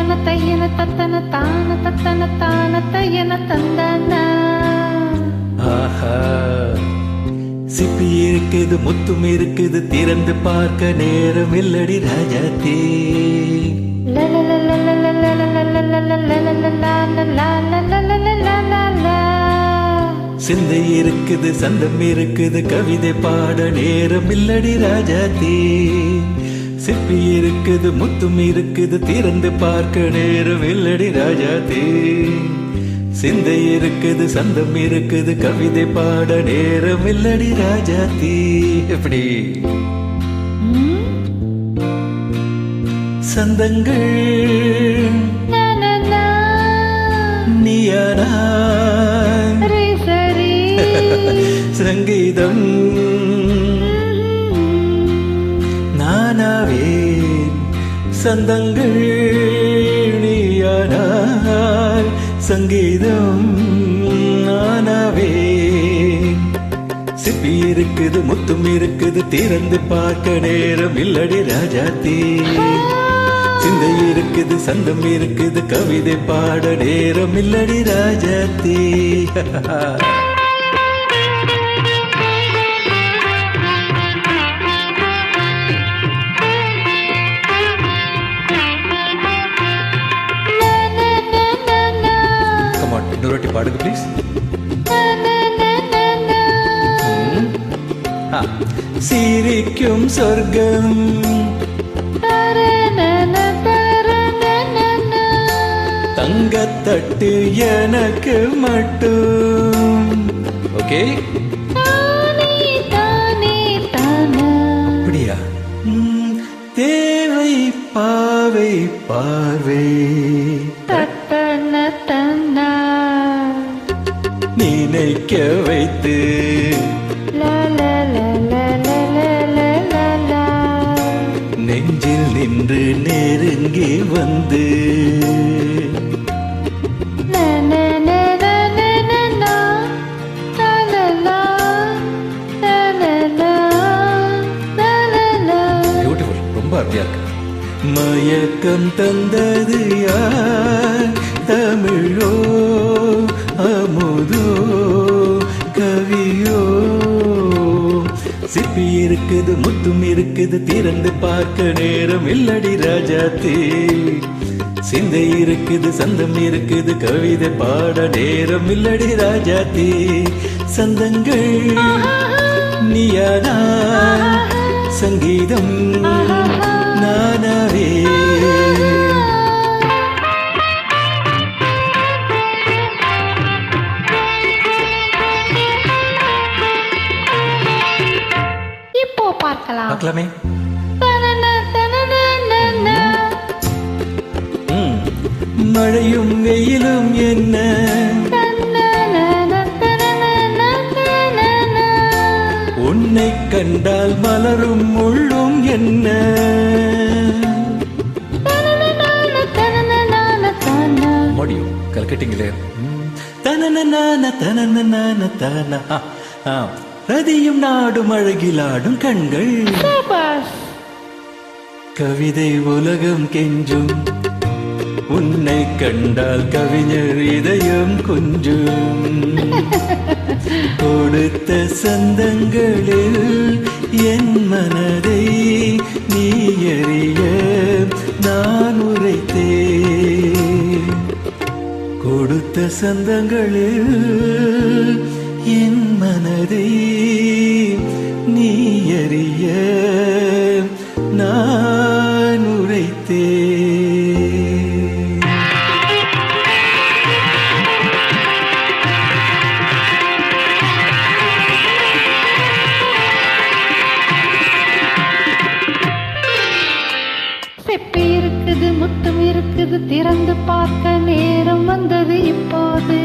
தத்தன தையன தத்தன தான தத்தன தான தையன தந்தன. ஆஹா, சிப்பி இருக்குது, முத்தும் இருக்குது, திறந்து பார்க்க நேரம் இல்லடி ராஜாத்தே. சிந்தை இருக்குது, சந்தம் இருக்குது, கவிதை பாட நேரம் இல்லடி ராஜாத்தே. சிப்பி இருக்குது, முத்தும் இருக்குது, திறந்து பார்க்க நேரம் இல்லடி ராஜாத்தே. சிந்தை இருக்குது, சந்தம் இருக்குது, கவிதை பாட நேரம் இல்லடி ராஜாத்தே. எப்படி சந்தங்கள் நீயானா சங்கீதம் நானாவேன். சந்தங்கள் நீயானால் சங்கீதம் நானாவேன். சிப்பி இருக்குது, முத்தும் இருக்குது, திறந்து பார்க்க நேரம் இல்லடி ராஜாத்தே. சிந்தை இருக்குது, சந்தம் இருக்குது, கவிதை பாட நேரம் இல்லடி ராஜாத்தே. இன்னொரு வாட்டி பாடுங்க ப்ளீஸ். சிரிக்கும் சொர்க்கம் தங்கத்தட்டு எனக்கு மட்டும். ஓகே, அப்படியா? தேவை பாவை பார்வை நினைக்க வைத்து நெஞ்சில் நின்று நெருங்கி வந்து பியூட்டிஃபுல், ரொம்ப அருமையா இருக்கு. மயக்கம் தந்தது யார்? தமிழோ அமுதோ கவியோ? சிப்பி இருக்குது, முத்தும் இருக்குது, திறந்து பார்க்க நேரம் இல்லடி ராஜாத்தே. சிந்தை இருக்குது, சந்தம் இருக்குது, கவிதை பாட நேரம் இல்லடி ராஜாத்தே. சந்தங்கள் நீயானா சங்கீதம் நானாவே. பார்க்கலாமே. மழையும் வெயிலும் என்ன, உன்னை கண்டால் மலரும் முள்ளும் என்ன? முடியும் கல்கட்டிங்களே. தனன தனன தன ரதியும் நாடும் அழகிலாடும் கண்கள். கவிதை உலகம் கெஞ்சும், உன்னை கண்டால் கவிஞர் இதயம் கொஞ்சும். கொடுத்த சந்தங்களில் என் மனதை நீ அறிய நான் உரைத்தேன். கொடுத்த சந்தங்களில் என் மனதை நீ அறிய நான் உரைத்தேன். சிப்பி இருக்குது, முத்தும் இருக்குது, திறந்து பார்க்க நேரம் வந்தது இப்போது.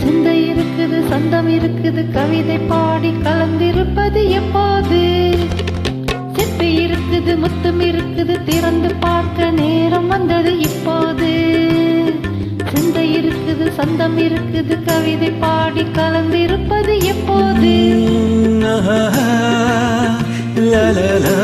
சிந்தை இருக்குது, சந்தம் இருக்குது, கவிதை பாடி கலந்திருப்பது எப்போது? சிப்பி இருக்குது, முத்தும் இருக்குது, திறந்து பார்க்க நேரம் வந்தது இப்போது. சிந்தை இருக்குது, சந்தம் இருக்குது, கவிதை பாடி கலந்திருப்பது எப்போது? லா லா லா